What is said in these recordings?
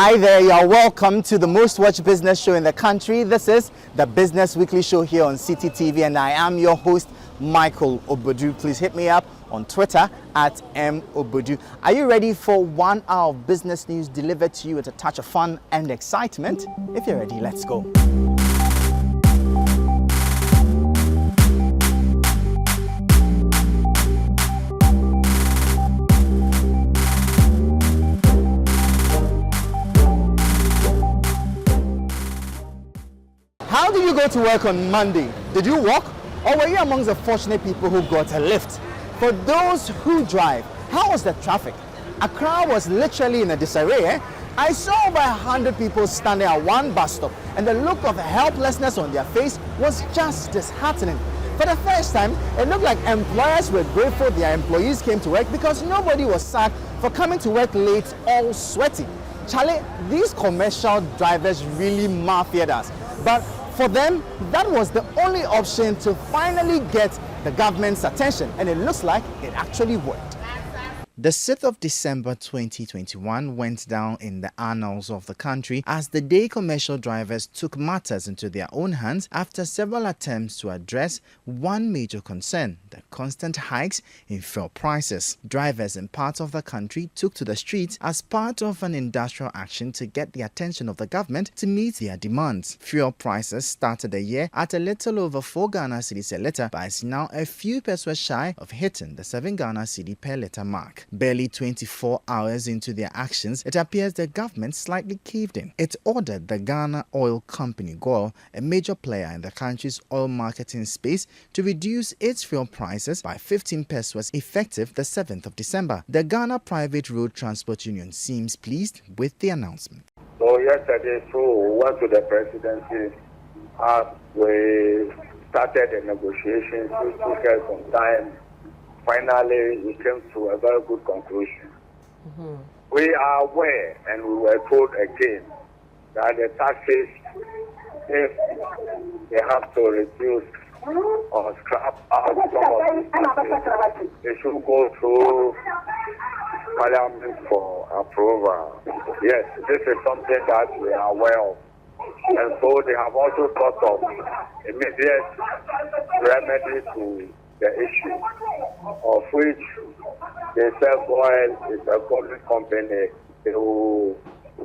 Hi there, you are welcome to the most watched business show in the country. This is the Business Weekly Show here on CTTV, and I am your host, Michael Obodu. Please hit me up on Twitter at @mobodu. Are you ready for 1 hour of business news delivered to you with a touch of fun and excitement? If you're ready, let's go. How did you go to work on Monday? Did you walk, or were you amongst the fortunate people who got a lift? For those who drive, how was the traffic? Accra was literally in a disarray. I saw over 100 people standing at one bus stop, and the look of helplessness on their face was just disheartening. For the first time, it looked like employers were grateful their employees came to work because nobody was sacked for coming to work late all sweaty. Charlie, these commercial drivers really mafiaed us. But for them, that was the only option to finally get the government's attention, and it looks like it actually worked. The 6th of December 2021 went down in the annals of the country as the day commercial drivers took matters into their own hands after several attempts to address one major concern: the constant hikes in fuel prices. Drivers in parts of the country took to the streets as part of an industrial action to get the attention of the government to meet their demands. Fuel prices started the year at a little over 4 Ghana cedis a litre, but is now a few pesos shy of hitting the 7 Ghana cedi per litre mark. Barely 24 hours into their actions, it appears the government slightly caved in. It ordered the Ghana Oil Company GOIL, a major player in the country's oil marketing space, to reduce its fuel prices by 15 pesos effective the 7th of December. The Ghana Private Road Transport Union seems pleased with the announcement. So yesterday, we went to the presidency as we started the negotiations. We took us some time. Finally, we came to a very good conclusion. We are aware, and we were told again, that the taxes, if they have to reduce or scrap out some of the taxes, they should go through Parliament for approval. Yes, this is something that we are aware of. And so they have also thought of immediate remedy to the issue, of which they say GOIL is a public company. They will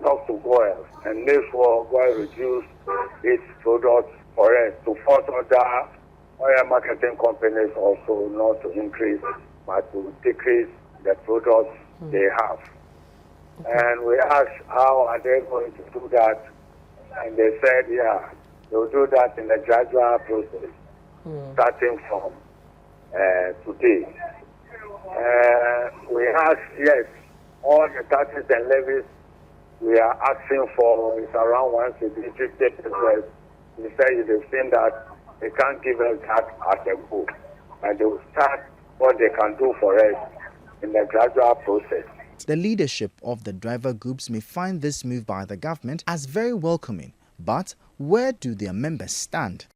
talk to GOIL and make sure GOIL reduce its products for us, to force other oil marketing companies also not to increase but to decrease the products they have. And we asked how are they going to do that, and they said they will do that in a gradual process, starting from today. We ask, yes, all the taxes and levies we are asking for is around 150 pesos. They say they've seen that they can't give us that as a goal, and they will start what they can do for us in the gradual process. The leadership of the driver groups may find this move by the government as very welcoming, but where do their members stand?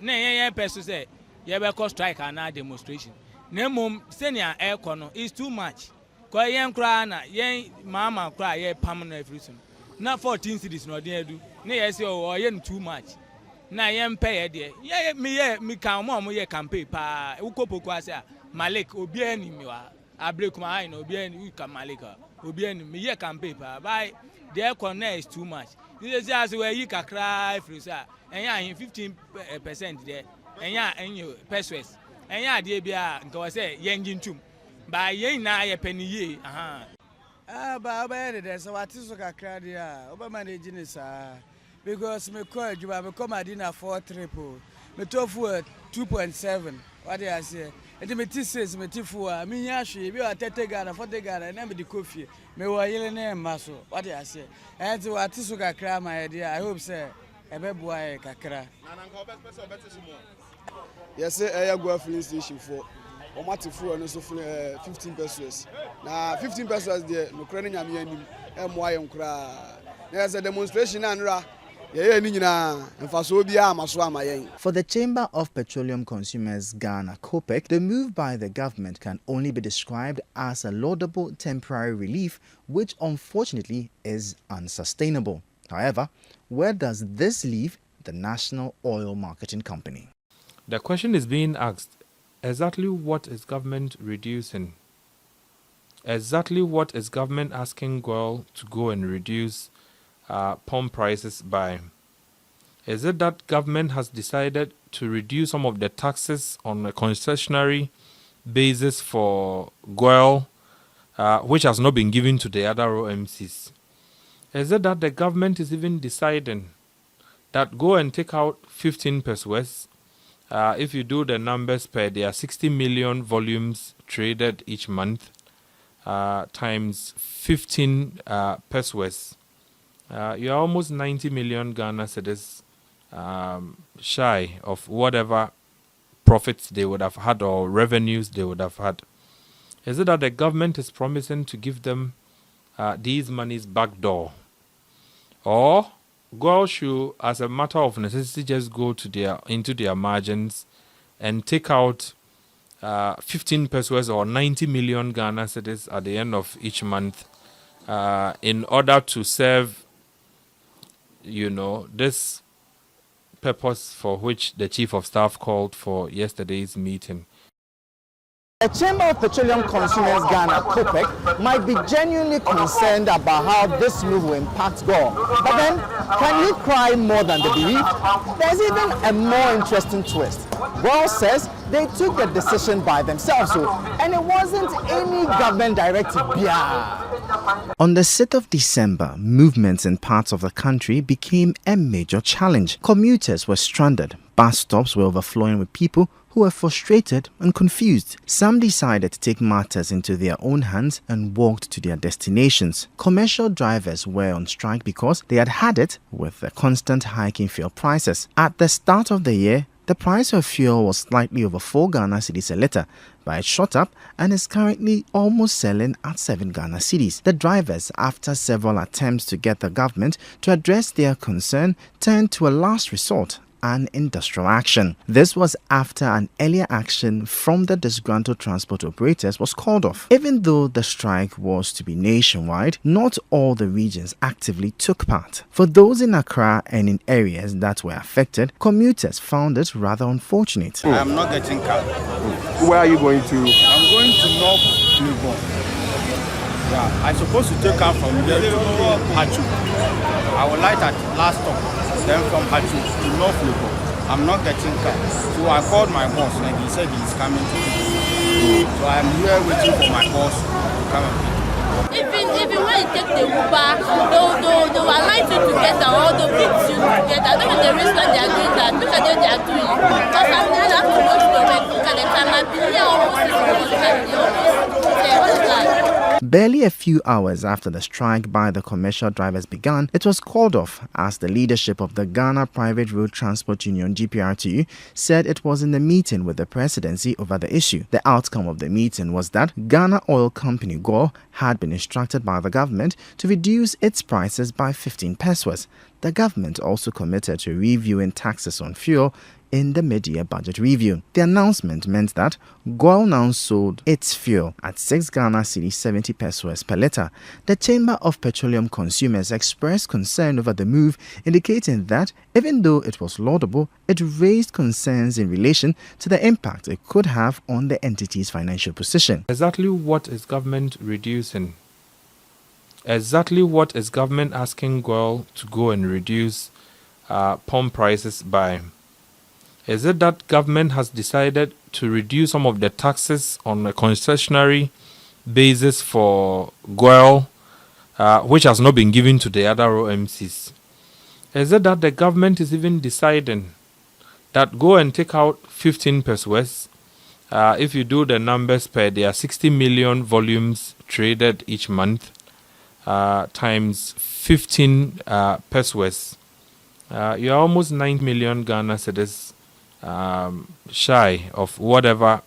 You will strike and demonstration. Nemum senior aircon is too much. Koyen crana, yen mama cry, ye permanent everything. Not 14 cities, no dear do. Nay, or yen too much. Na yen pay a dear. Ye me come on, ye can pay pa Ukopo Quasia, Malik, Obieni, I break my eye, Obieni, Uka Malika, Obieni, me ye can pay pa. By the aircon is too much. This is just where you can cry, Frisa, and ya in 15% there. And you pesos, and ya dear beer, and go say, Yang Tum. By ye na a penny ye, but there's what is a crowd, over managing is because me call you, I become a dinner for triple, me tofu 2.7. What do I say? And me says, me tifu, me yashi, we are 30 Ghana, 40 Ghana, and the coffee, me were yelling name muscle. What do I say? And to what is a crowd, my idea, I hope, sir, a baby boy, Kakra. Yes, I go filling station for Omatifu and also 15 pesos. Now 15 pesos there, no credit and MY and cry. There's a demonstration and yɛyɛ ni nyinaa mfasoɔ biara ama so ama yɛn. For the Chamber of Petroleum Consumers Ghana (COPEC), the move by the government can only be described as a laudable temporary relief, which unfortunately is unsustainable. However, where does this leave the National Oil Marketing Company? The question is being asked, exactly what is government reducing? Exactly what is government asking GOIL to go and reduce pump prices by? Is it that government has decided to reduce some of the taxes on a concessionary basis for GOIL, which has not been given to the other AOMCs? Is it that the government is even deciding that go and take out 15 pesos? If you do the numbers per, there are 60 million volumes traded each month, times 15 pesos. You're almost 90 million Ghana cedis shy of whatever profits they would have had or revenues they would have had. Is it that the government is promising to give them these monies backdoor? Or GOIL should, as a matter of necessity, just go to into their margins and take out 15 pesos or 90 million Ghana cedis at the end of each month in order to serve, this purpose for which the Chief of Staff called for yesterday's meeting. The Chamber of Petroleum Consumers Ghana (COPEC) might be genuinely concerned about how this move will impact GOIL. But then, can you cry more than the bereaved? There's even a more interesting twist. GOIL says they took the decision by themselves, and it wasn't any government directive. On the 6th of December, movements in parts of the country became a major challenge. Commuters were stranded. Bus stops were overflowing with people who were frustrated and confused. Some decided to take matters into their own hands and walked to their destinations. Commercial drivers were on strike because they had had it with the constant hike in fuel prices. At the start of the year, the price of fuel was slightly over 4 Ghana cedis a litre, but it shot up and is currently almost selling at 7 Ghana cedis. The drivers, after several attempts to get the government to address their concern, turned to a last resort: and industrial action. This was after an earlier action from the disgruntled transport operators was called off. Even though the strike was to be nationwide, not all the regions actively took part. For those in Accra and in areas that were affected, commuters found it rather unfortunate. I am not getting car. Where are you going to? I'm going to North Legon. Yeah, I'm supposed to take car from here to Hachu. I will light at last stop. Then from Hachu to North Legon. I'm not getting car. So I called my boss and he said he's coming to me. So I'm here waiting for my boss to come and pick me. Even when you take the Uber, they'll allow you together or they'll beat you together. I don't know the reason why they are doing that. Look at what they are doing. Because I'm going to have to go to the work. Look at the time. I've been here almost 6 months. What is that? Barely a few hours after the strike by the commercial drivers began, it was called off as the leadership of the Ghana Private Road Transport Union (GPRTU) said it was in a meeting with the presidency over the issue. The outcome of the meeting was that Ghana Oil Company (GOIL) had been instructed by the government to reduce its prices by 15 pesos. The government also committed to reviewing taxes on fuel in the mid-year budget review. The announcement meant that GOIL now sold its fuel at 6 Ghana cedis 70 pesos per litre. The Chamber of Petroleum Consumers expressed concern over the move, indicating that even though it was laudable, it raised concerns in relation to the impact it could have on the entity's financial position. Exactly what is government reducing? Exactly what is government asking GOIL to go and reduce pump prices by? Is it that government has decided to reduce some of the taxes on a concessionary basis for GOIL, which has not been given to the other AOMCs? Is it that the government is even deciding that go and take out 15 pesos? If you do the numbers per, there are 60 million volumes traded each month, times 15 pesos. You're almost 9 million Ghana cedis shy of whatever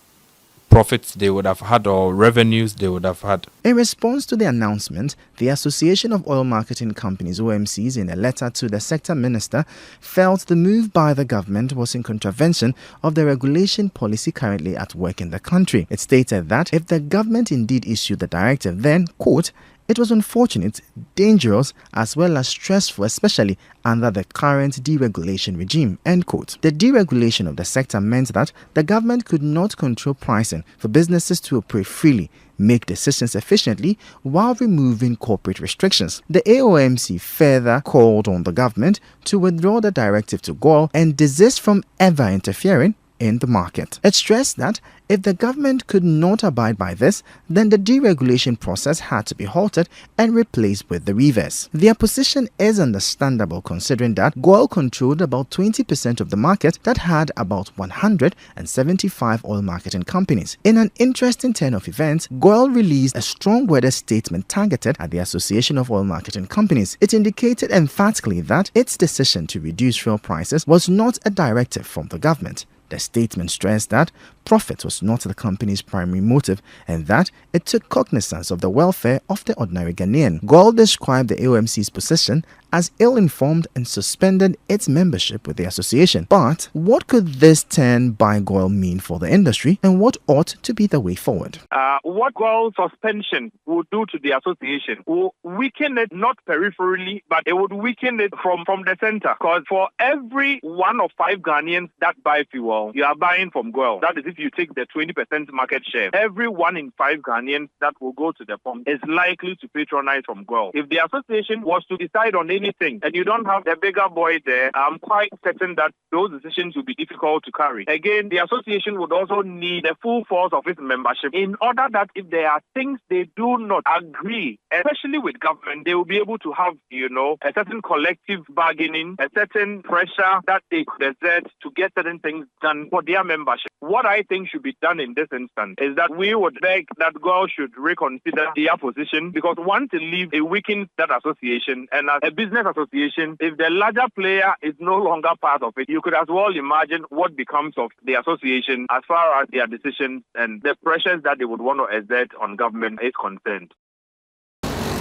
profits they would have had or revenues they would have had. In response to the announcement, the Association of Oil Marketing Companies (AOMCs), in a letter to the sector minister, felt the move by the government was in contravention of the regulation policy currently at work in the country. It stated that if the government indeed issued the directive, then, quote, it was unfortunate, dangerous, as well as stressful, especially under the current deregulation regime, end quote. The deregulation of the sector meant that the government could not control pricing for businesses to operate freely, make decisions efficiently while removing corporate restrictions. The AOMC further called on the government to withdraw the directive to GOIL and desist from ever interfering in the market. It stressed that if the government could not abide by this, then the deregulation process had to be halted and replaced with the reverse. Their position is understandable considering that GOIL controlled about 20% of the market that had about 175 oil marketing companies. In an interesting turn of events, GOIL released a strong-worded statement targeted at the Association of Oil Marketing Companies. It indicated emphatically that its decision to reduce fuel prices was not a directive from the government. The statement stressed that profit was not the company's primary motive and that it took cognizance of the welfare of the ordinary Ghanaian. GOIL described the AOMC's position as ill-informed and suspended its membership with the association. But what could this turn by GOIL mean for the industry and what ought to be the way forward? What GOIL suspension will do to the association will weaken it not peripherally, but it would weaken it from the center. Because for every 1 of 5 Ghanaians that buy fuel, you are buying from GOIL. That is if you take the 20% market share. Every 1 in 5 Ghanaians that will go to the pump is likely to patronize from GOIL. If the association was to decide on anything and you don't have the bigger boy there, I'm quite certain that those decisions will be difficult to carry. Again, the association would also need the full force of its membership in order that if there are things they do not agree, especially with government, they will be able to have, a certain collective bargaining, a certain pressure that they could exert to get certain things done for their membership. What I think should be done in this instance is that we would beg that GOIL should reconsider their position, because once it leaves, it weakens that association. And as a business association, if the larger player is no longer part of it, you could as well imagine what becomes of the association as far as their decisions and the pressures that they would want to exert on government is concerned.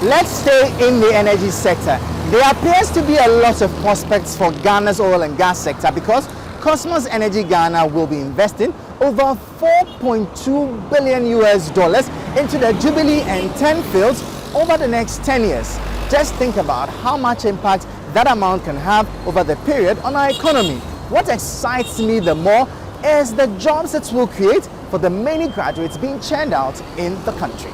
Let's stay in the energy sector. There appears to be a lot of prospects for Ghana's oil and gas sector because Cosmos Energy Ghana will be investing over $4.2 billion into the Jubilee and 10 fields over the next 10 years. Just think about how much impact that amount can have over the period on our economy. What excites me the more is the jobs it will create for the many graduates being churned out in the country.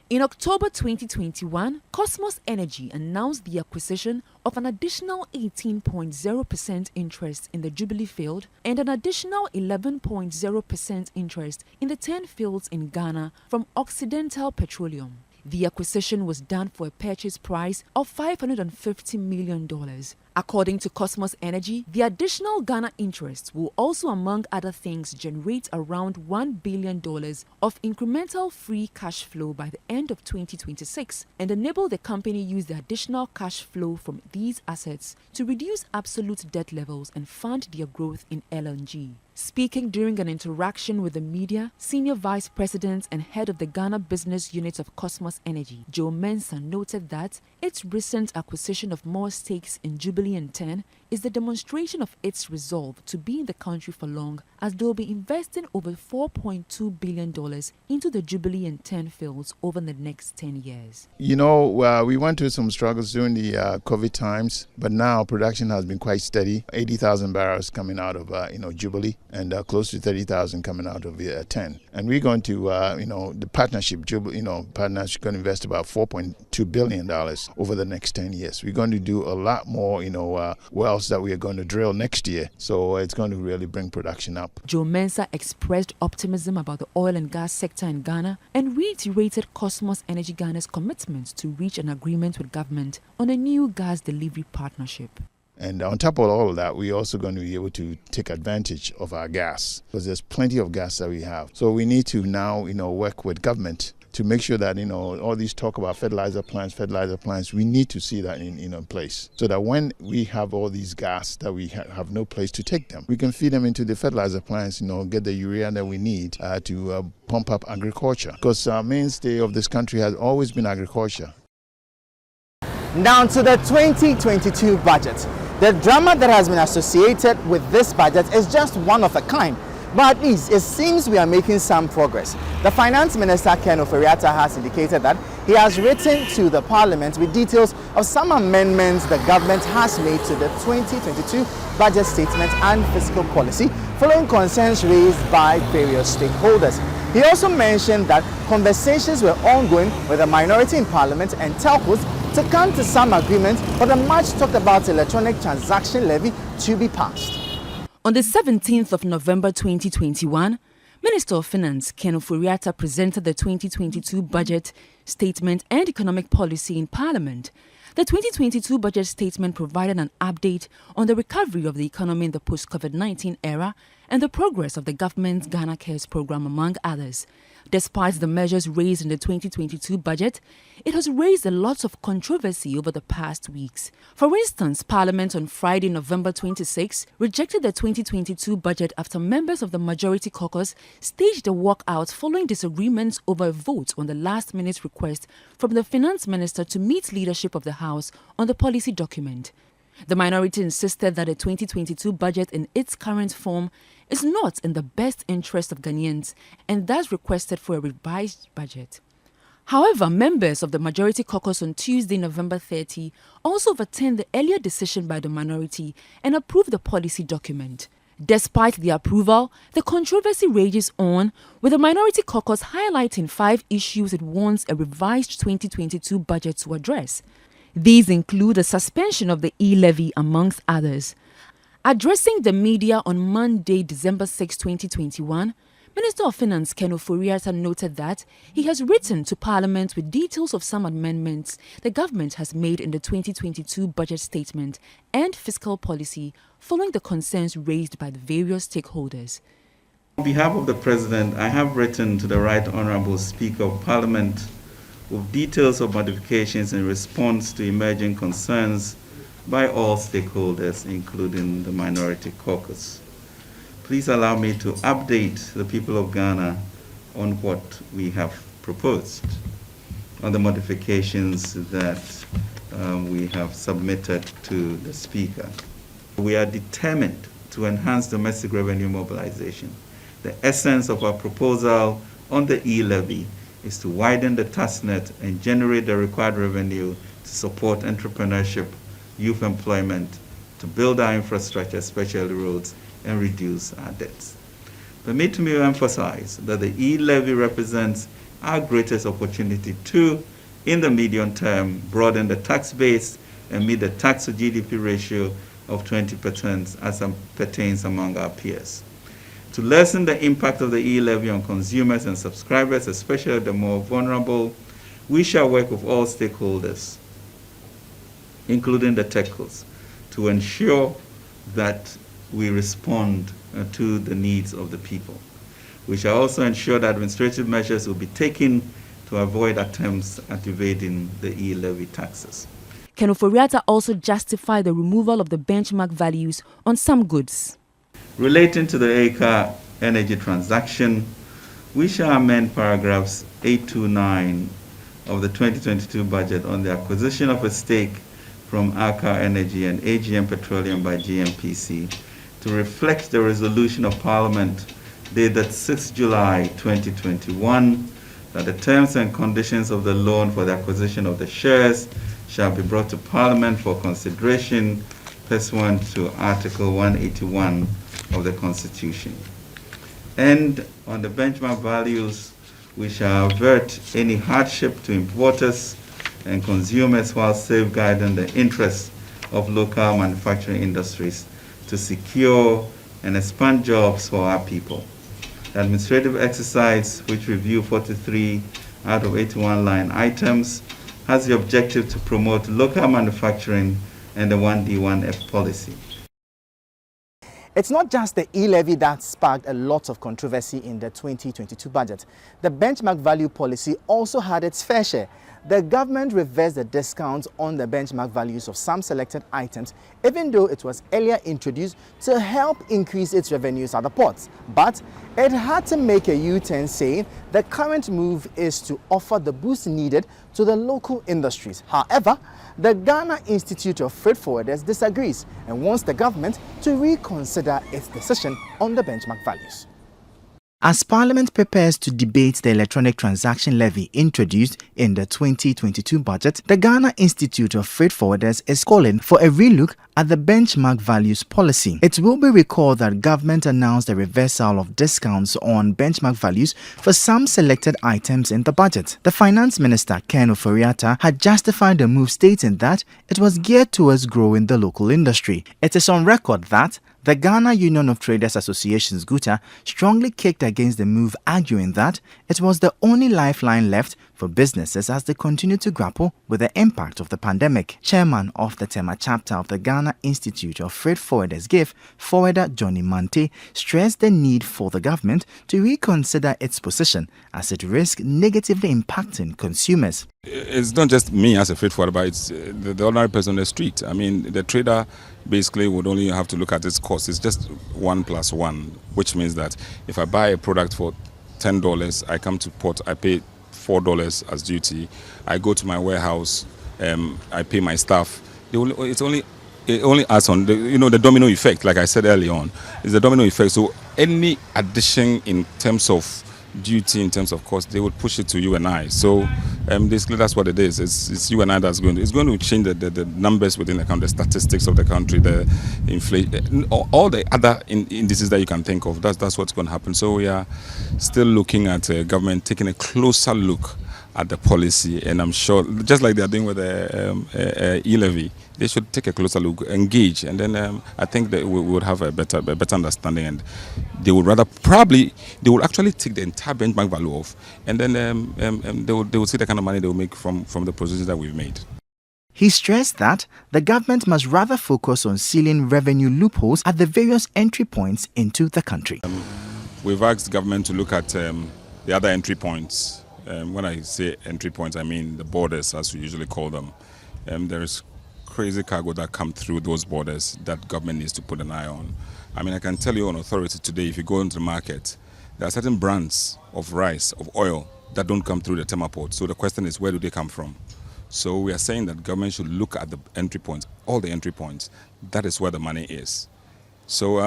In October 2021, Cosmos Energy announced the acquisition of an additional 18.0% interest in the Jubilee field and an additional 11.0% interest in the 10 fields in Ghana from Occidental Petroleum. The acquisition was done for a purchase price of $550 million. According to Cosmos Energy, the additional Ghana interests will also, among other things, generate around $1 billion of incremental free cash flow by the end of 2026 and enable the company use the additional cash flow from these assets to reduce absolute debt levels and fund their growth in LNG. Speaking during an interaction with the media, Senior Vice President and Head of the Ghana Business Unit of Cosmos Energy, Joe Mensah, noted that its recent acquisition of more stakes in Jubilee and 10 is the demonstration of its resolve to be in the country for long, as they'll be investing over $4.2 billion into the Jubilee and 10 fields over the next 10 years. We went through some struggles during the COVID times, but now production has been quite steady. 80,000 barrels coming out of Jubilee and close to 30,000 coming out of 10. And we're going to, the partnership, partnership going to invest about $4.2 billion over the next 10 years. We're going to do a lot more, wells that we are going to drill next year. So it's going to really bring production up. Joe Mensah expressed optimism about the oil and gas sector in Ghana and reiterated Cosmos Energy Ghana's commitment to reach an agreement with government on a new gas delivery partnership. And on top of all of that, we're also going to be able to take advantage of our gas because there's plenty of gas that we have. So we need to now, work with government to make sure that, all these talk about fertilizer plants, we need to see that in place, so that when we have all these gas that we have no place to take them, we can feed them into the fertilizer plants, get the urea that we need to pump up agriculture, because our mainstay of this country has always been agriculture. Now to the 2022 budget. The drama that has been associated with this budget is just one of a kind. But at least it seems we are making some progress. The Finance Minister, Ken Ofori-Atta, has indicated that he has written to the Parliament with details of some amendments the government has made to the 2022 budget statement and fiscal policy, following concerns raised by various stakeholders. He also mentioned that conversations were ongoing with the minority in Parliament and telcos to come to some agreement for the much talked about electronic transaction levy to be passed. On the 17th of November 2021, Minister of Finance Ken Ofori-Atta presented the 2022 budget statement and economic policy in Parliament. The 2022 budget statement provided an update on the recovery of the economy in the post-COVID-19 era and the progress of the government's Ghana Cares program, among others. Despite the measures raised in the 2022 budget, it has raised a lot of controversy over the past weeks. For instance, Parliament on Friday, November 26, rejected the 2022 budget after members of the Majority Caucus staged a walkout following disagreements over a vote on the last-minute request from the Finance Minister to meet leadership of the House on the policy document. The minority insisted that the 2022 budget in its current form is not in the best interest of Ghanaians and thus requested for a revised budget. However, members of the Majority Caucus on Tuesday, November 30, also overturned the earlier decision by the minority and approved the policy document. Despite the approval, the controversy rages on, with the Minority Caucus highlighting 5 issues it wants a revised 2022 budget to address. These include the suspension of the e-levy, amongst others. Addressing the media on Monday, December 6, 2021, Minister of Finance Ken Ofori-Atta noted that he has written to Parliament with details of some amendments the government has made in the 2022 budget statement and fiscal policy following the concerns raised by the various stakeholders. On behalf of the President, I have written to the Right Honourable Speaker of Parliament with details of modifications in response to emerging concerns by all stakeholders, including the Minority Caucus. Please allow me to update the people of Ghana on what we have proposed, on the modifications that we have submitted to the Speaker. We are determined to enhance domestic revenue mobilization. The essence of our proposal on the e-levy is to widen the tax net and generate the required revenue to support entrepreneurship, youth employment, to build our infrastructure, especially roads, and reduce our debts. Permit me to emphasize that the e-levy represents our greatest opportunity to, in the medium term, broaden the tax base and meet the tax to GDP ratio of 20% as pertains among our peers. To lessen the impact of the e-levy on consumers and subscribers, especially the more vulnerable, we shall work with all stakeholders, including the telcos, to ensure that we respond to the needs of the people. We shall also ensure that administrative measures will be taken to avoid attempts at evading the e-levy taxes. Ken Ofori-Atta also justified the removal of the benchmark values on some goods. Relating to the acre energy transaction, we shall amend paragraphs 829 of the 2022 budget on the acquisition of a stake from Aker Energy and AGM Petroleum by GMPC to reflect the resolution of Parliament dated 6 July 2021 that the terms and conditions of the loan for the acquisition of the shares shall be brought to Parliament for consideration pursuant to Article 181 of the Constitution. And on the benchmark values, we shall avert any hardship to importers and consumers while safeguarding the interests of local manufacturing industries to secure and expand jobs for our people. The administrative exercise, which review 43 out of 81 line items, has the objective to promote local manufacturing and the 1D1F policy. It's not just the e-levy that sparked a lot of controversy in the 2022 budget. The benchmark value policy also had its fair share. The government reversed the discounts on the benchmark values of some selected items, even though it was earlier introduced to help increase its revenues at the ports. But it had to make a U-turn, saying the current move is to offer the boost needed to the local industries. However, the Ghana Institute of Freight Forwarders disagrees and wants the government to reconsider its decision on the benchmark values. As Parliament prepares to debate the electronic transaction levy introduced in the 2022 budget, the Ghana Institute of Freight Forwarders is calling for a relook at the benchmark values policy. It will be recalled that government announced a reversal of discounts on benchmark values for some selected items in the budget. The Finance Minister, Ken Ofori-Atta, had justified the move, stating that it was geared towards growing the local industry. It is on record that the Ghana Union of Traders Associations, GUTA, strongly kicked against the move, arguing that it was the only lifeline left for businesses as they continue to grapple with the impact of the pandemic. Chairman of the Tema chapter of the Ghana Institute of Freight Forwarders, GIF, forwarder Johnny Mante, stressed the need for the government to reconsider its position as it risks negatively impacting consumers. It's not just me as a freight forwarder, but it's the ordinary person on the street. I mean, the trader basically would only have to look at its cost. It's just 1 + 1, which means that if I buy a product for $10, I come to port, I pay $4 as duty. I go to my warehouse, I pay my staff. It only adds on the domino effect. Like I said early on, it's the domino effect. So any addition in terms of duty, in terms of cost, they would push it to you and I. So basically that's what it is. It's you and I that's going to change the numbers within the country, the statistics of the country, the inflation, all the other indices that you can think of. That's what's going to happen. So we are still looking at government taking a closer look at the policy, and I'm sure, just like they are doing with the e-levy, they should take a closer look, engage, and then I think that we would have a better understanding, and they would actually take the entire benchmark value off, and then they would see the kind of money they will make from the positions that we've made. He stressed that the government must rather focus on sealing revenue loopholes at the various entry points into the country. We've asked the government to look at the other entry points. When I say entry points, I mean the borders, as we usually call them. There is crazy cargo that come through those borders that government needs to put an eye on. I mean, I can tell you on authority today, if you go into the market, there are certain brands of rice, of oil, that don't come through the Tema port. So the question is, where do they come from? So we are saying that government should look at the entry points, all the entry points. That is where the money is. So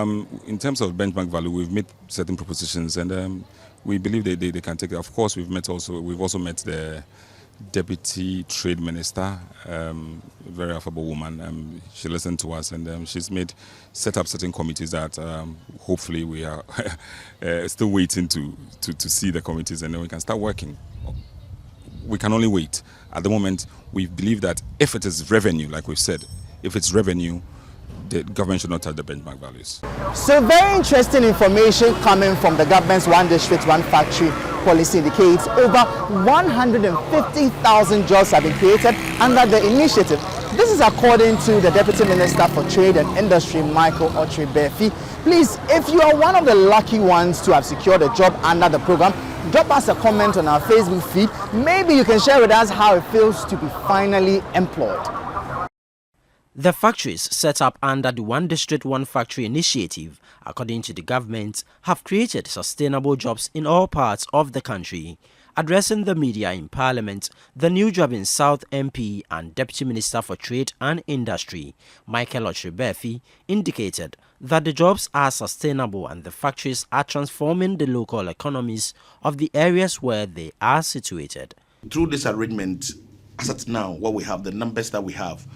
in terms of benchmark value, we've made certain propositions, and we believe they can take it. Of course, we've also met the Deputy Trade Minister, a very affable woman. She listened to us, and she's set up certain committees that hopefully we are still waiting to see the committees, and then we can start working. We can only wait. At the moment, we believe that if it is revenue, like we've said, if it's revenue, the government should not touch the benchmark values. So very interesting information coming from the government's One District, One Factory policy indicates over 150,000 jobs have been created under the initiative. This is according to the Deputy Minister for Trade and Industry, Michael Otri-Befi. Please, if you are one of the lucky ones to have secured a job under the program, drop us a comment on our Facebook feed. Maybe you can share with us how it feels to be finally employed. The factories set up under the One District, One Factory initiative, according to the government, have created sustainable jobs in all parts of the country. Addressing the media in Parliament, the New Job in South MP and Deputy Minister for Trade and Industry, Michael Otri-Befi, indicated that the jobs are sustainable and the factories are transforming the local economies of the areas where they are situated. Through this arrangement, as at now, what we have, the numbers that we have,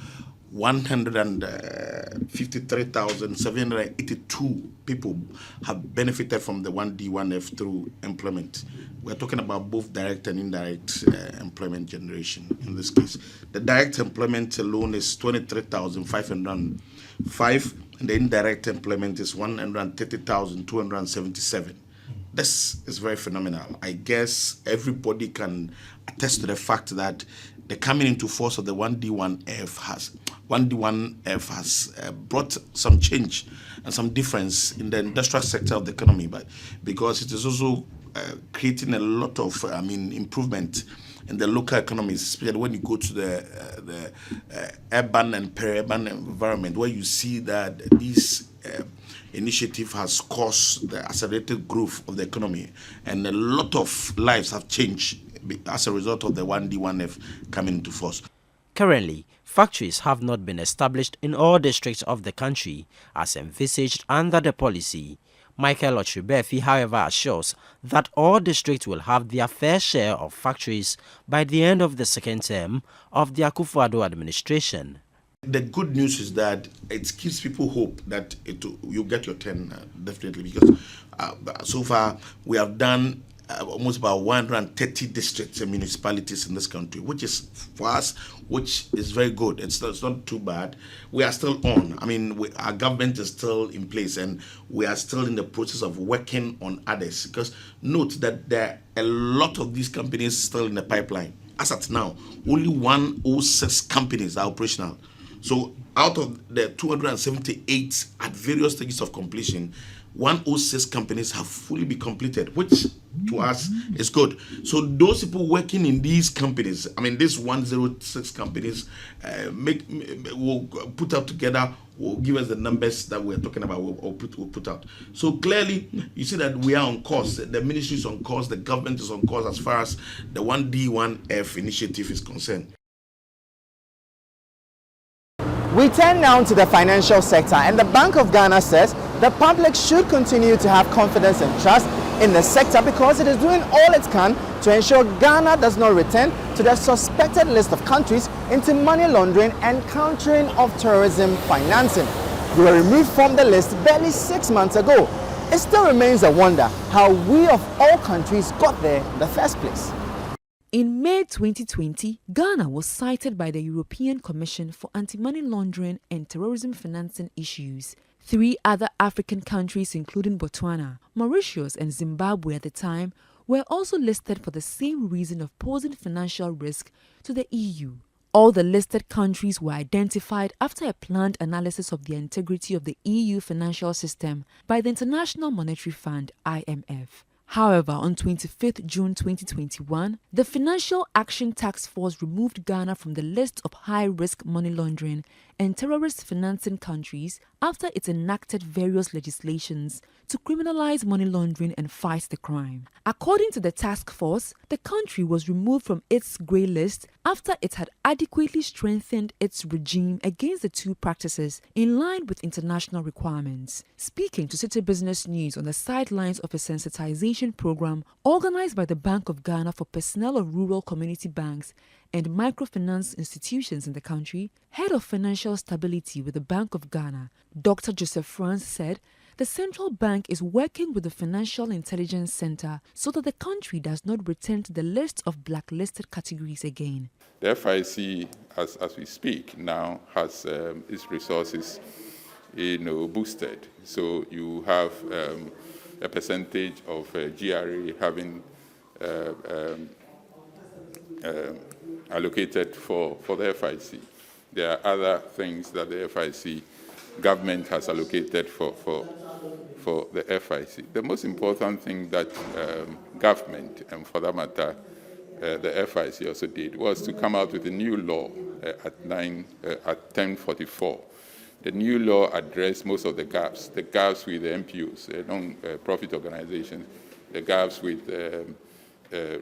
153,782 people have benefited from the 1D, 1F through employment. We're talking about both direct and indirect employment generation in this case. The direct employment alone is 23,505, and the indirect employment is 130,277. This is very phenomenal. I guess everybody can attest to the fact that the coming into force of the 1D, 1F has 1D1F has brought some change and some difference in the industrial sector of the economy, but because it is also creating a lot of, improvement in the local economies, especially when you go to the urban and peri-urban environment, where you see that this initiative has caused the accelerated growth of the economy, and a lot of lives have changed as a result of the 1D1F coming into force. Currently, factories have not been established in all districts of the country as envisaged under the policy. Michael Otribefi, however, assures that all districts will have their fair share of factories by the end of the second term of the Akufo-Addo administration. The good news is that it gives people hope that you'll get your turn, definitely, because so far we have done almost about 130 districts and municipalities in this country, which is, for us, which is very good. It's not too bad. We are still on. Our government is still in place, and we are still in the process of working on others. Because note that there are a lot of these companies still in the pipeline. As at now, only 106 companies are operational. So out of the 278 at various stages of completion, 106 companies have fully been completed, which to us is good. So those people working in these companies, these 106 companies will put out together, will give us the numbers that we're talking about, we'll put out. So clearly, you see that we are on course. The ministry is on course, the government is on course as far as the 1D1F initiative is concerned. We turn now to the financial sector, and the Bank of Ghana says the public should continue to have confidence and trust in the sector because it is doing all it can to ensure Ghana does not return to the suspected list of countries into money laundering and countering of terrorism financing. We were removed from the list barely 6 months ago. It still remains a wonder how we of all countries got there in the first place. In May 2020, Ghana was cited by the European Commission for anti-money laundering and terrorism financing issues. 3 other African countries, including Botswana, Mauritius, and Zimbabwe at the time, were also listed for the same reason of posing financial risk to the EU. All the listed countries were identified after a planned analysis of the integrity of the EU financial system by the International Monetary Fund, IMF. However, on 25th June 2021, the Financial Action Task Force removed Ghana from the list of high-risk money laundering and terrorist financing countries after it enacted various legislations to criminalize money laundering and fight the crime. According to the task force, the country was removed from its grey list after it had adequately strengthened its regime against the 2 practices in line with international requirements. Speaking to City Business News on the sidelines of a sensitization program organized by the Bank of Ghana for personnel of rural community banks and microfinance institutions in the country, Head of Financial Stability with the Bank of Ghana, Dr. Joseph France, said the central bank is working with the Financial Intelligence Center so that the country does not return to the list of blacklisted categories again. The FIC, as we speak now, has its resources boosted. So you have a percentage of GRA having allocated for the FIC. There are other things that the FIC government has allocated for the FIC. The most important thing that government, and for that matter, the FIC also did, was to come out with a new law at 1044. The new law addressed most of the gaps with the NPOs, non-profit organizations, the gaps with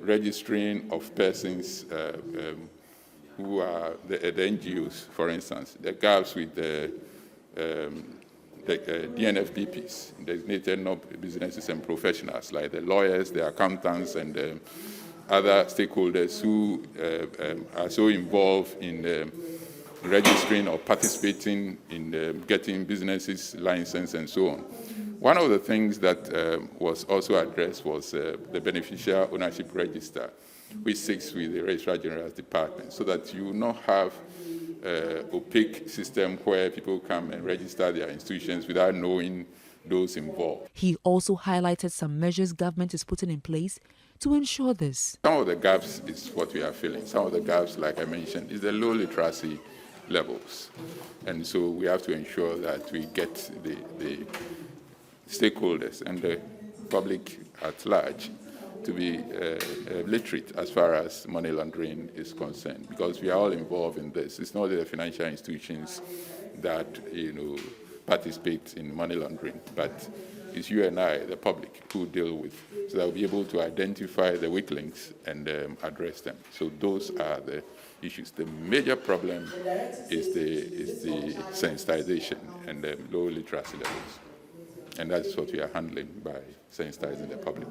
registering of persons who are the NGOs, for instance, the gaps with the DNFBPs, designated non-businesses and professionals, like the lawyers, the accountants, and other stakeholders who are so involved in registering or participating in getting businesses licensed and so on. One of the things that was also addressed was the beneficial ownership register, which sits with the Registrar General's Department, so that you will not have opaque system where people come and register their institutions without knowing those involved. He also highlighted some measures government is putting in place to ensure this. Some of the gaps is what we are feeling. Some of the gaps, like I mentioned, is the low literacy levels. And so we have to ensure that we get the stakeholders and the public at large to be literate as far as money laundering is concerned, because we are all involved in this. It's not the financial institutions that participate in money laundering, but it's you and I, the public, who deal with, so that we'll be able to identify the weak links and address them. So those are the issues. The major problem is the sensitization and the low literacy levels, and that's what we are handling by sensitizing the public.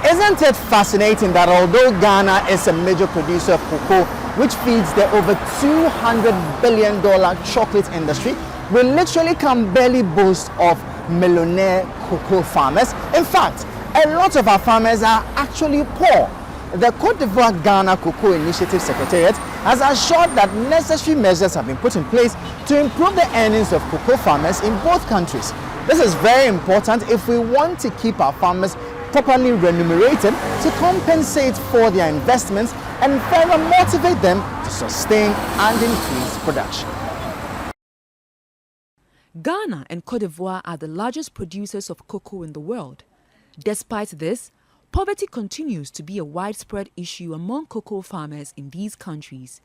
Isn't it fascinating that although Ghana is a major producer of cocoa, which feeds the over $200 billion chocolate industry, we literally can barely boast of millionaire cocoa farmers. In fact, a lot of our farmers are actually poor. The Cote d'Ivoire Ghana Cocoa Initiative Secretariat has assured that necessary measures have been put in place to improve the earnings of cocoa farmers in both countries. This is very important if we want to keep our farmers properly remunerated to compensate for their investments and further motivate them to sustain and increase production. Ghana and Cote d'Ivoire are the largest producers of cocoa in the world. Despite this, poverty continues to be a widespread issue among cocoa farmers in these countries.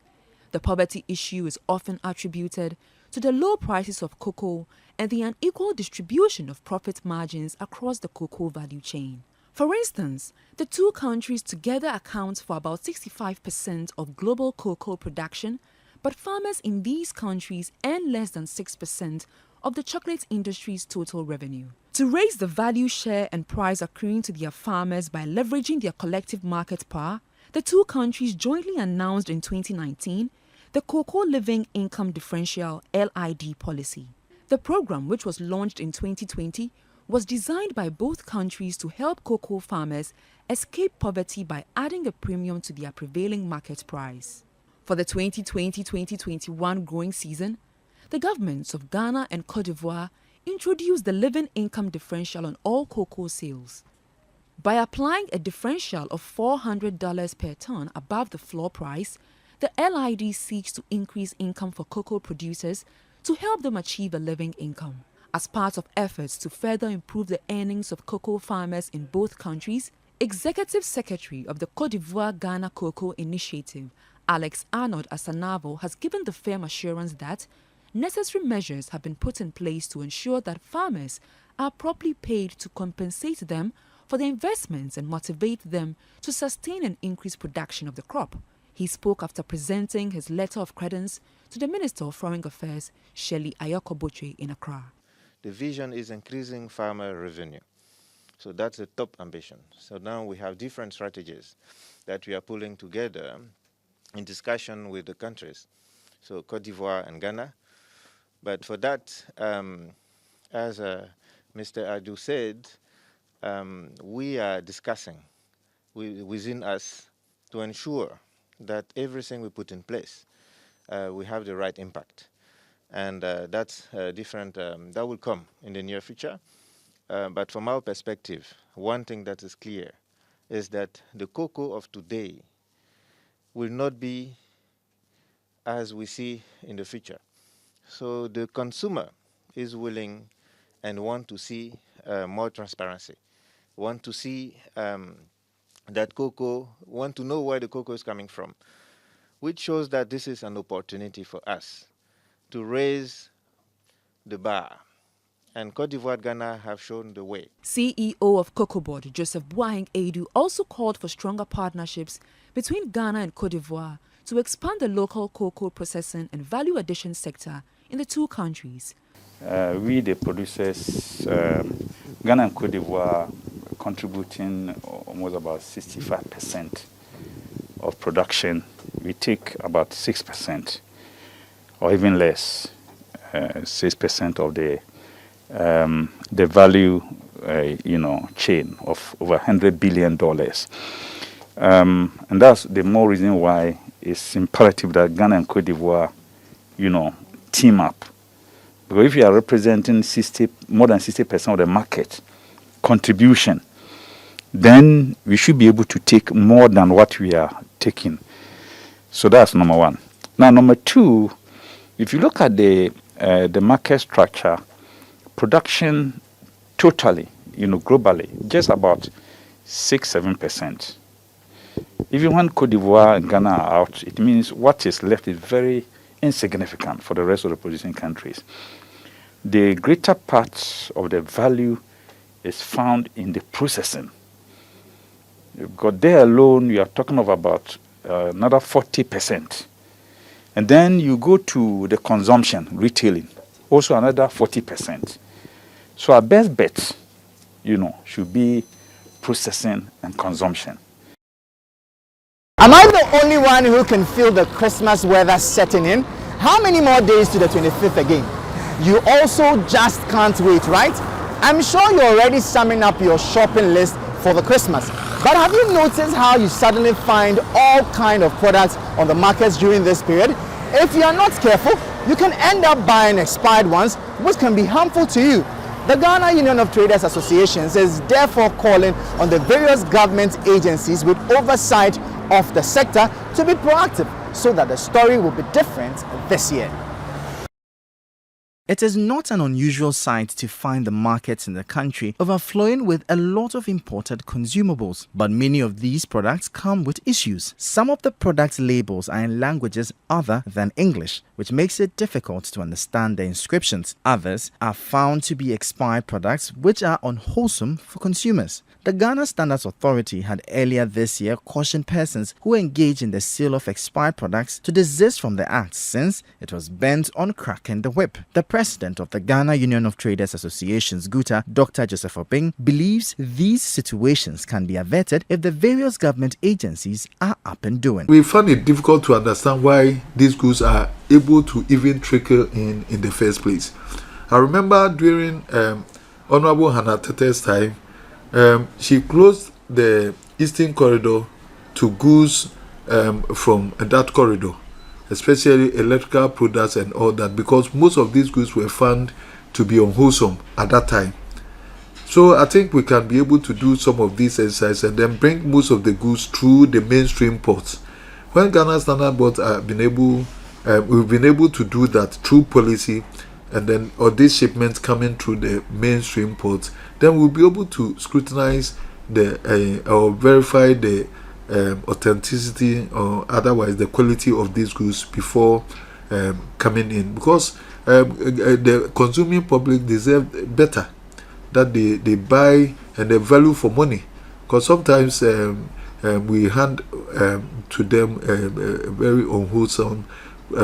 The poverty issue is often attributed to the low prices of cocoa and the unequal distribution of profit margins across the cocoa value chain. For instance, the two countries together account for about 65% of global cocoa production, but farmers in these countries earn less than 6% of the chocolate industry's total revenue. To raise the value share and price accruing to their farmers by leveraging their collective market power, the two countries jointly announced in 2019 the Cocoa Living Income Differential (LID) policy. The program, which was launched in 2020, was designed by both countries to help cocoa farmers escape poverty by adding a premium to their prevailing market price. For the 2020-2021 growing season, the governments of Ghana and Cote d'Ivoire introduced the Living Income Differential on all cocoa sales. By applying a differential of $400 per ton above the floor price, the LID seeks to increase income for cocoa producers to help them achieve a living income. As part of efforts to further improve the earnings of cocoa farmers in both countries, Executive Secretary of the Cote d'Ivoire Ghana Cocoa Initiative, Alex Arnold Asanavo, has given the firm assurance that necessary measures have been put in place to ensure that farmers are properly paid to compensate them for their investments and motivate them to sustain and increase production of the crop. He spoke after presenting his letter of credence to the Minister of Foreign Affairs, Shirley Ayokoboche, in Accra. The vision is increasing farmer revenue. So that's the top ambition. So now we have different strategies that we are pulling together in discussion with the countries, so Cote d'Ivoire and Ghana. But for that, as Mr. Adu said, we are discussing within us to ensure that everything we put in place, we have the right impact. And that's different, that will come in the near future. But from our perspective, one thing that is clear is that the cocoa of today will not be as we see in the future. So the consumer is willing and want to see more transparency, want to see that cocoa, want to know where the cocoa is coming from, which shows that this is an opportunity for us to raise the bar. And Cote d'Ivoire, Ghana have shown the way. CEO of Cocoa Board, Joseph Boaeng Edu, also called for stronger partnerships between Ghana and Cote d'Ivoire to expand the local cocoa processing and value addition sector in the two countries. We, the producers, Ghana and Cote d'Ivoire, contributing almost about 65% of production. We take about 6%, or even less, 6% of the value, chain of over $100 billion. And that's the more reason why it's imperative that Ghana and Cote d'Ivoire, team up. Because if you are representing more than 60% of the market contribution, then we should be able to take more than what we are taking. So that's number one. Now, number two, if you look at the market structure, production totally, globally, just about 6-7%. Even when Cote d'Ivoire and Ghana are out, it means what is left is very insignificant for the rest of the producing countries. The greater part of the value is found in the processing. You've got there alone, you are talking of about another 40%. And then you go to the consumption, retailing, also another 40%. So our best bet, should be processing and consumption. Am I the only one who can feel the Christmas weather setting in? How many more days to the 25th again? You also just can't wait, right? I'm sure you're already summing up your shopping list for the Christmas. But have you noticed how you suddenly find all kinds of products on the markets during this period? If you are not careful, you can end up buying expired ones, which can be harmful to you. The Ghana Union of Traders Associations is therefore calling on the various government agencies with oversight of the sector to be proactive so that the story will be different this year. It is not an unusual sight to find the markets in the country overflowing with a lot of imported consumables, but many of these products come with issues. Some of the product labels are in languages other than English, which makes it difficult to understand the inscriptions. Others are found to be expired products which are unwholesome for consumers. The Ghana Standards Authority had earlier this year cautioned persons who engage in the sale of expired products to desist from the act since it was bent on cracking the whip. The president of the Ghana Union of Traders Associations, GUTA, Dr. Joseph Obing, believes these situations can be averted if the various government agencies are up and doing. We find it difficult to understand why these goods are able to even trickle in the first place. I remember during Honorable Hannah Tete's time, she closed the Eastern Corridor to goods from that corridor, especially electrical products and all that, because most of these goods were found to be unwholesome at that time. So I think we can be able to do some of these exercises and then bring most of the goods through the mainstream ports. When Ghana Standard Board have been able, we've been able to do that through policy, and then all these shipments coming through the mainstream ports, then we'll be able to scrutinize or verify the authenticity or otherwise the quality of these goods before coming in, because the consuming public deserve better, that they buy and they value for money, because sometimes we hand to them very unwholesome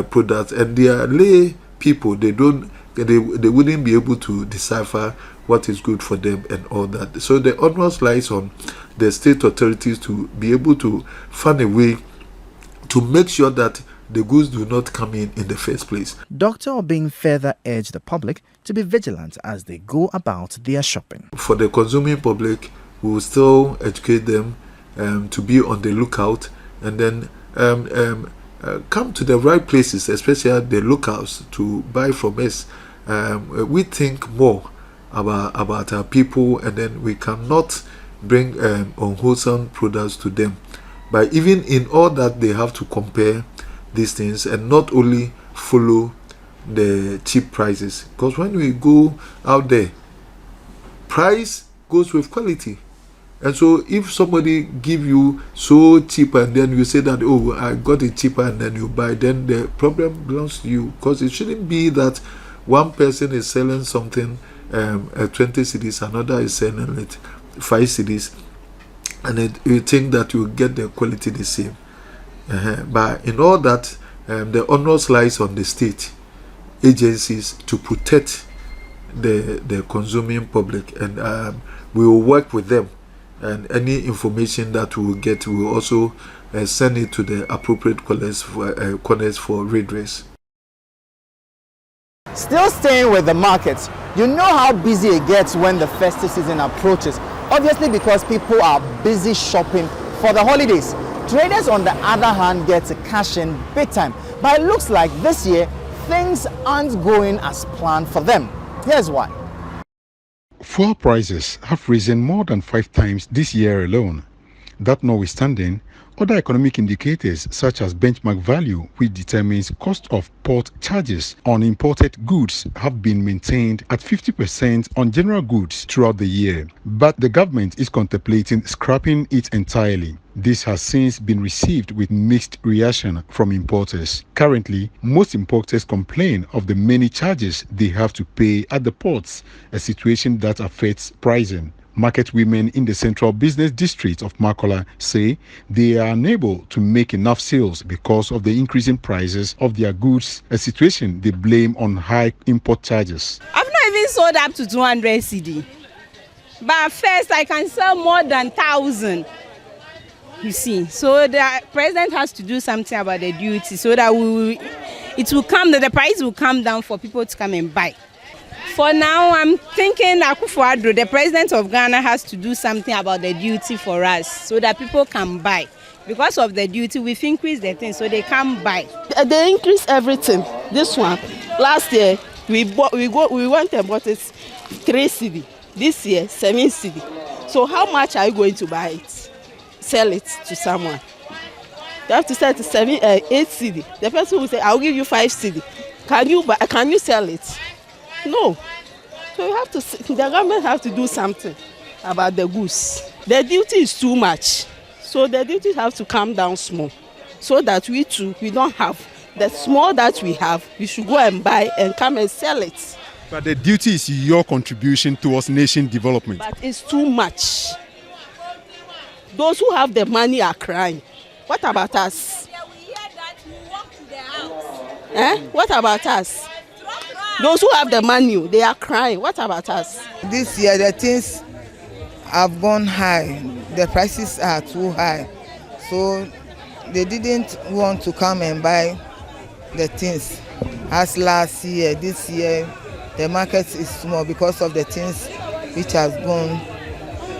products, and they are lay people. They wouldn't be able to decipher what is good for them and all that. So the onus lies on the state authorities to be able to find a way to make sure that the goods do not come in the first place. Dr. Obing further urged the public to be vigilant as they go about their shopping. For the consuming public, we will still educate them to be on the lookout, and then come to the right places, especially the locals, to buy from us. We think more about our people, and then we cannot bring unwholesome products to them. But even in all that, they have to compare these things and not only follow the cheap prices, because when we go out there, price goes with quality. And so if somebody give you so cheap and then you say that, oh, I got it cheaper, and then you buy, then the problem belongs to you, because it shouldn't be that one person is selling something at 20 cedis, another is selling it 5 cedis, and you think that you get the quality the same. But in all that, the onus lies on the state agencies to protect the consuming public, and we will work with them, and any information that we will get, we will also send it to the appropriate corners for redress. Still staying with the markets, you know how busy it gets when the festive season approaches, obviously because people are busy shopping for the holidays. Traders, on the other hand, get to cash in big time, but it looks like this year things aren't going as planned for them. Here's why. Fuel prices have risen more than 5 times this year alone. That notwithstanding, other economic indicators such as benchmark value, which determines cost of port charges on imported goods, have been maintained at 50% on general goods throughout the year. But the government is contemplating scrapping it entirely. This has since been received with mixed reaction from importers. Currently, most importers complain of the many charges they have to pay at the ports, a situation that affects pricing. Market women in the central business district of Makola say they are unable to make enough sales because of the increasing prices of their goods, a situation they blame on high import charges. I've not even sold up to 200 cedi. But first I can sell more than 1,000. You see, so the president has to do something about the duty so that the price will come down for people to come and buy. For now, I'm thinking Akufo-Addo, the president of Ghana, has to do something about the duty for us so that people can buy. Because of the duty, we've increased the thing so they can buy. They increase everything. This one, last year, we went and bought it 3 cedi. This year, 7 cedi. So how much are you going to buy it? Sell it to someone. You have to sell it to 8 cedi. The person will say, I'll give you 5 cedi. Can you sell it? No. So the government have to do something about the goods. The duty is too much. So the duty have to come down small. So that we don't have. The small that we have, we should go and buy and come and sell it. But the duty is your contribution towards nation development. But it's too much. Those who have the money are crying. What about us? What about us? Those who have the money, they are crying. What about us? This year, the things have gone high. The prices are too high. So they didn't want to come and buy the things as last year. This year, the market is small because of the things which have gone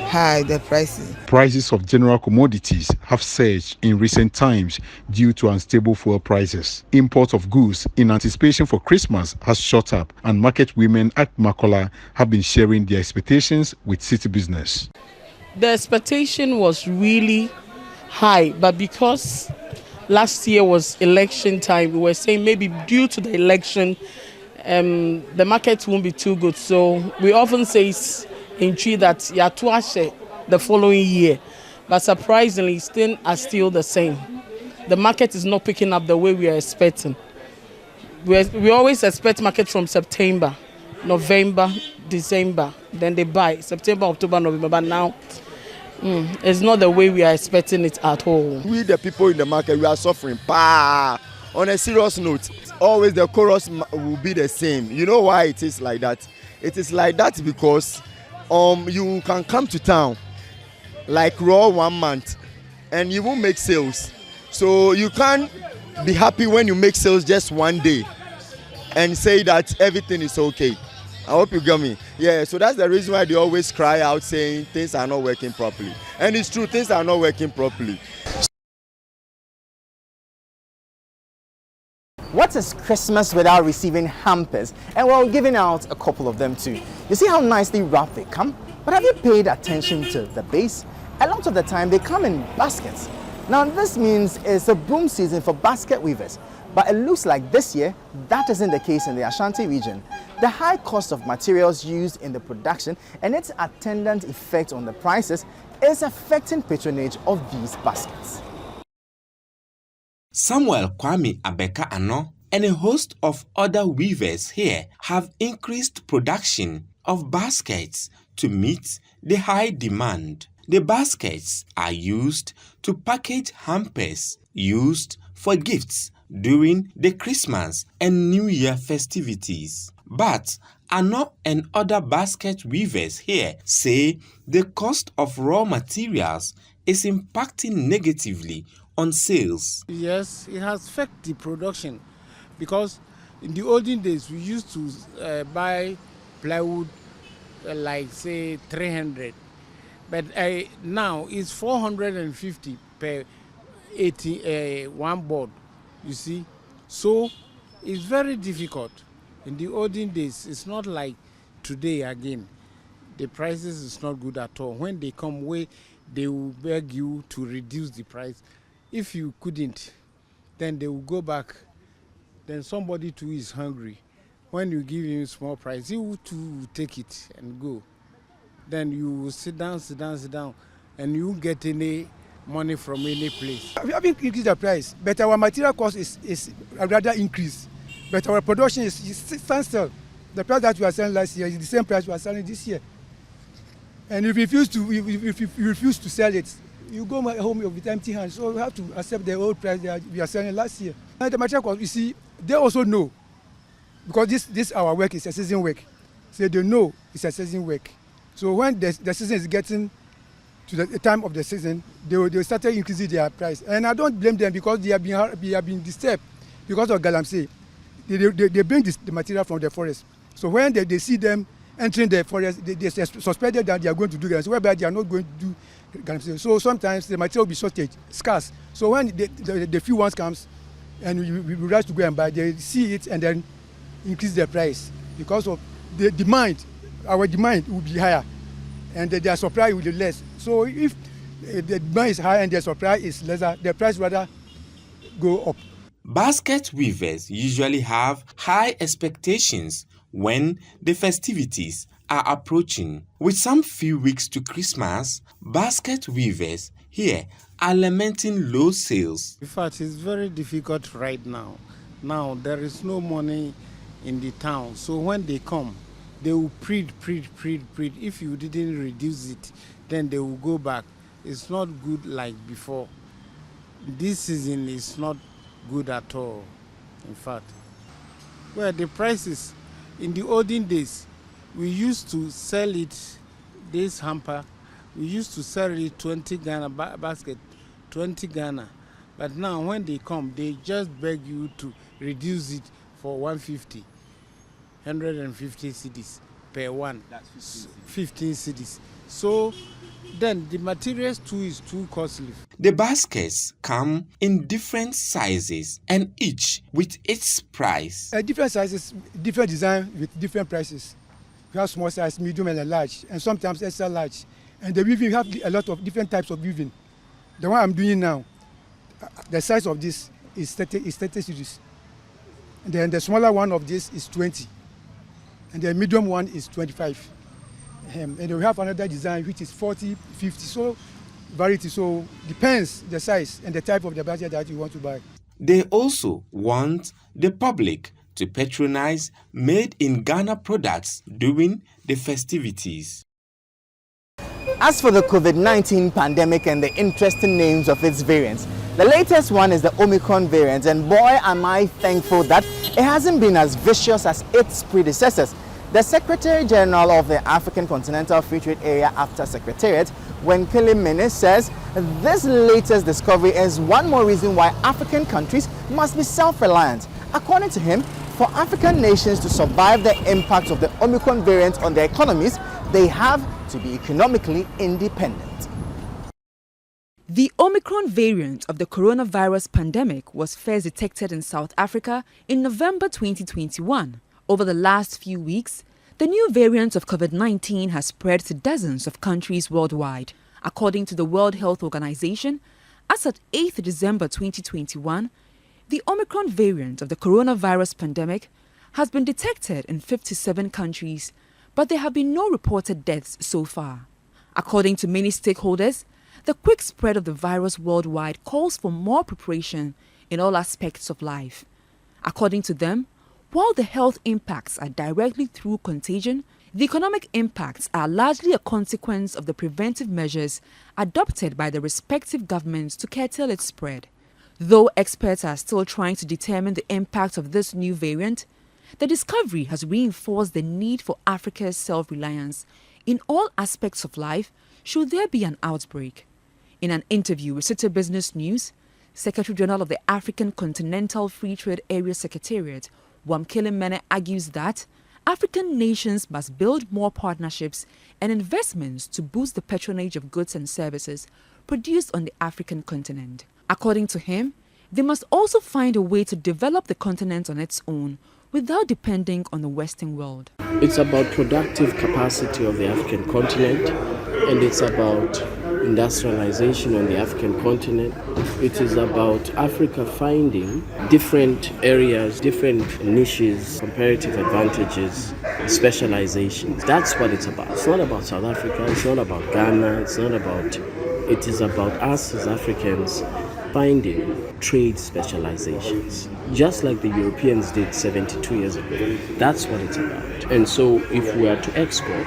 high, the prices. Prices of general commodities have surged in recent times due to unstable fuel prices. Import of goods in anticipation for Christmas has shot up, and market women at Makola have been sharing their expectations with City Business. The expectation was really high, but because last year was election time, we were saying maybe due to the election, the market won't be too good. So we often say in Tree that Yatuashe the following year, but surprisingly things are still the same. The market is not picking up the way we are expecting. We always expect market from September, November, December, then they buy September, October, November, but now it's not the way we are expecting it at all. We the people in the market, we are suffering. On a serious note, always the chorus will be the same. You know why it is like that? It is like that because you can come to town like raw 1 month and you won't make sales. So you can't be happy when you make sales just one day and say that everything is okay. I hope you get me. Yeah, so that's the reason why they always cry out saying things are not working properly. And it's true, things are not working properly. What is Christmas without receiving hampers? And we're giving out a couple of them too. You see how nicely wrapped they come? But have you paid attention to the base? A lot of the time they come in baskets. Now this means it's a boom season for basket weavers. But it looks like this year, that isn't the case in the Ashanti region. The high cost of materials used in the production and its attendant effect on the prices is affecting patronage of these baskets. Samuel Kwame Abeka Ano and a host of other weavers here have increased production of baskets to meet the high demand. The baskets are used to package hampers used for gifts during the Christmas and New Year festivities. But Ano and other basket weavers here say the cost of raw materials is impacting negatively on sales. Yes, it has affected the production because in the olden days we used to buy plywood like say 300, but now it's 450 per 1 board, you see. So it's very difficult. In the olden days, it's not like today again. the prices is not good at all. When they come away, they will beg you to reduce the price. If you couldn't, then they will go back. Then somebody too is hungry. When you give him small price, he will too take it and go. Then you will sit down, and you won't get any money from any place. We haven't increased the price, but our material cost is rather increased. But our production is standstill. The price that we are selling last year is the same price we are selling this year. And if you refuse to sell it, you go home with empty hands. So we have to accept the old price that we are selling last year. And the material cost, you see, they also know, because this our work is a season work. So they know it's a season work. So when the season is getting to the time of the season, they started increasing their price. And I don't blame them, because they have been disturbed because of galamsey. They bring the material from the forest. So when they see them entering the forest, they suspected that they are going to do galamsey, whereby they are not going to do galamsey. So sometimes the material will be shortage, scarce. So when the few ones comes, and we rush to go and buy, they see it and then increase the price because of the demand. Our demand will be higher, and their supply will be less. So if the demand is high and the supply is lesser, the price rather go up. Basket weavers usually have high expectations when the festivities are approaching. With some few weeks to Christmas, basket weavers here are lamenting low sales. In fact, it's very difficult right now. Now, there is no money in the town. So when they come, they will print. If you didn't reduce it, then they will go back. It's not good like before. This season is not good at all, in fact. Well, the prices, in the olden days, we used to sell it, this hamper, we used to sell it 20 Ghana basket, 20 Ghana. But now when they come, they just beg you to reduce it for 150 cedis per one. That's 15 cedis. So then the materials too is too costly. The baskets come in different sizes and each with its price. Different sizes, different design with different prices. We have small size, medium and large, and sometimes extra large. And the weaving, we have a lot of different types of weaving. The one I'm doing now, the size of this is 30 cedis. And then the smaller one of this is 20. And the medium one is 25. And then we have another design which is 40, 50. So variety. So depends the size and the type of the basket that you want to buy. They also want the public to patronize made in Ghana products during the festivities. As for the COVID-19 pandemic and the interesting names of its variants, the latest one is the Omicron variant, and boy am I thankful that it hasn't been as vicious as its predecessors. The Secretary General of the African Continental Free Trade Area After Secretariat, Wenkele Mene, says this latest discovery is one more reason why African countries must be self-reliant. According to him, for African nations to survive the impact of the Omicron variant on their economies, they have to be economically independent. The Omicron variant of the coronavirus pandemic was first detected in South Africa in November 2021. Over the last few weeks, the new variant of COVID-19 has spread to dozens of countries worldwide. According to the World Health Organization, as at 8th December 2021, the Omicron variant of the coronavirus pandemic has been detected in 57 countries, but there have been no reported deaths so far. According to many stakeholders, the quick spread of the virus worldwide calls for more preparation in all aspects of life. According to them, while the health impacts are directly through contagion, the economic impacts are largely a consequence of the preventive measures adopted by the respective governments to curtail its spread. Though experts are still trying to determine the impact of this new variant, the discovery has reinforced the need for Africa's self-reliance in all aspects of life should there be an outbreak. In an interview with City Business News, Secretary General of the African Continental Free Trade Area Secretariat, Wenkele Mene, argues that African nations must build more partnerships and investments to boost the patronage of goods and services produced on the African continent. According to him, they must also find a way to develop the continent on its own without depending on the Western world. It's about productive capacity of the African continent, and it's about industrialization on the African continent. It is about Africa finding different areas, different niches, comparative advantages, specializations. That's what it's about. It's not about South Africa, it's not about Ghana, it is about us as Africans finding trade specializations, just like the Europeans did 72 years ago. That's what it's about. And so if we are to export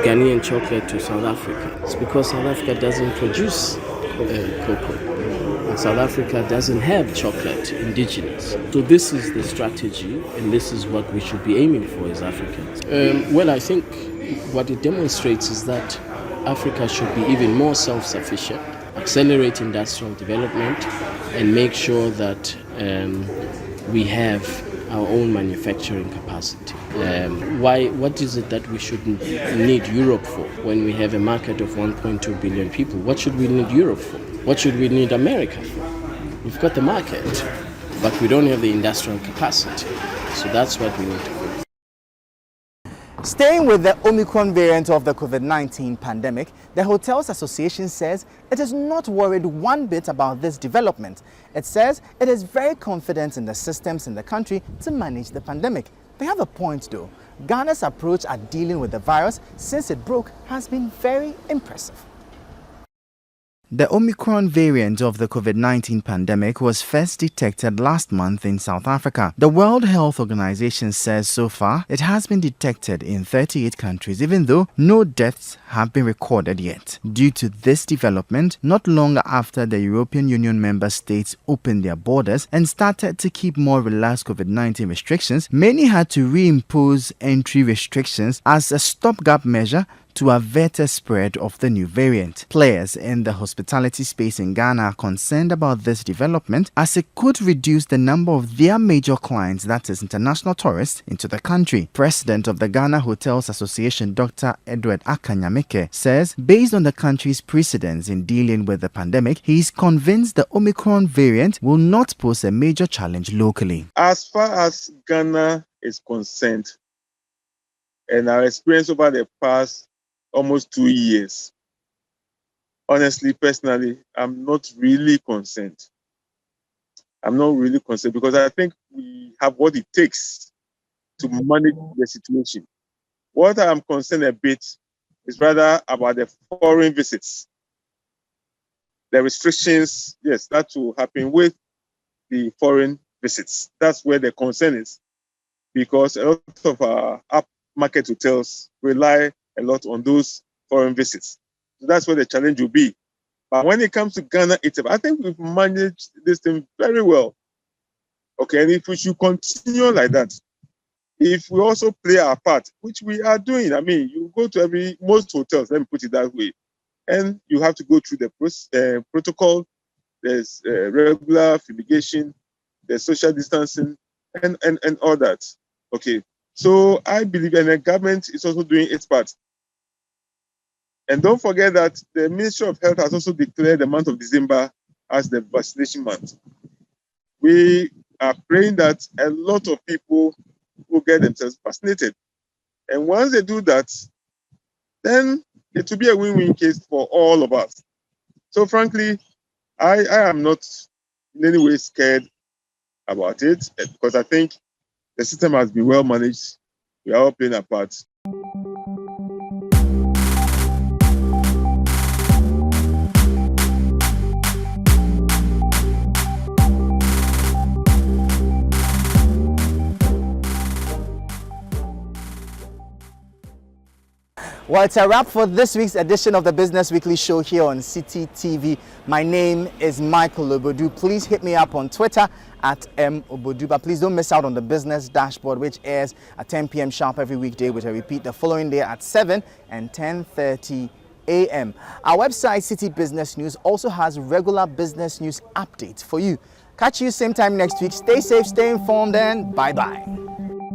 Ghanaian chocolate to South Africa, it's because South Africa doesn't produce cocoa. And South Africa doesn't have chocolate indigenous. So this is the strategy, and this is what we should be aiming for as Africans. Well, I think what it demonstrates is that Africa should be even more self-sufficient, accelerate industrial development, and make sure that we have our own manufacturing capacity. What is it that we should need Europe for when we have a market of 1.2 billion people? What should we need Europe for? What should we need America for? We've got the market, but we don't have the industrial capacity. So that's what we need to do. Staying with the Omicron variant of the COVID-19 pandemic, the Hotels Association says it is not worried one bit about this development. It says it is very confident in the systems in the country to manage the pandemic. They have a point though. Ghana's approach at dealing with the virus since it broke has been very impressive. The Omicron variant of the COVID-19 pandemic was first detected last month in South Africa. The World Health Organization says so far it has been detected in 38 countries, even though no deaths have been recorded yet. Due to this development, not long after the European Union member states opened their borders and started to keep more relaxed COVID-19 restrictions, many had to reimpose entry restrictions as a stopgap measure to avert a spread of the new variant. Players in the hospitality space in Ghana are concerned about this development as it could reduce the number of their major clients, that is international tourists, into the country. President of the Ghana Hotels Association, Dr. Edward Akanyamike, says based on the country's precedents in dealing with the pandemic, he is convinced the Omicron variant will not pose a major challenge locally. As far as Ghana is concerned, and our experience over the past almost 2 years, honestly, personally, I'm not really concerned. I'm not really concerned because I think we have what it takes to manage the situation. What I'm concerned a bit is rather about the foreign visits. The restrictions, yes, that will happen with the foreign visits. That's where the concern is, because a lot of our upmarket hotels rely a lot on those foreign visits. So that's where the challenge will be. But when it comes to Ghana itself, I think we've managed this thing very well. Okay, and if we should continue like that, if we also play our part, which we are doing, I mean, you go to most hotels, let me put it that way, and you have to go through the protocol. There's regular fumigation, there's social distancing, and all that. Okay, so I believe, and the government is also doing its part. And don't forget that the Ministry of Health has also declared the month of December as the vaccination month. We are praying that a lot of people will get themselves vaccinated. And once they do that, then it will be a win-win case for all of us. So frankly, I am not in any way scared about it because I think the system has been well managed. We are all playing our part. Well, it's a wrap for this week's edition of the Business Weekly Show here on City TV. My name is Michael Obodu. Please hit me up on Twitter at @mobodu. But please don't miss out on the Business Dashboard, which airs at 10 p.m. sharp every weekday, with a repeat the following day at 7 and 10:30 a.m. Our website, City Business News, also has regular business news updates for you. Catch you same time next week. Stay safe, stay informed, and bye-bye.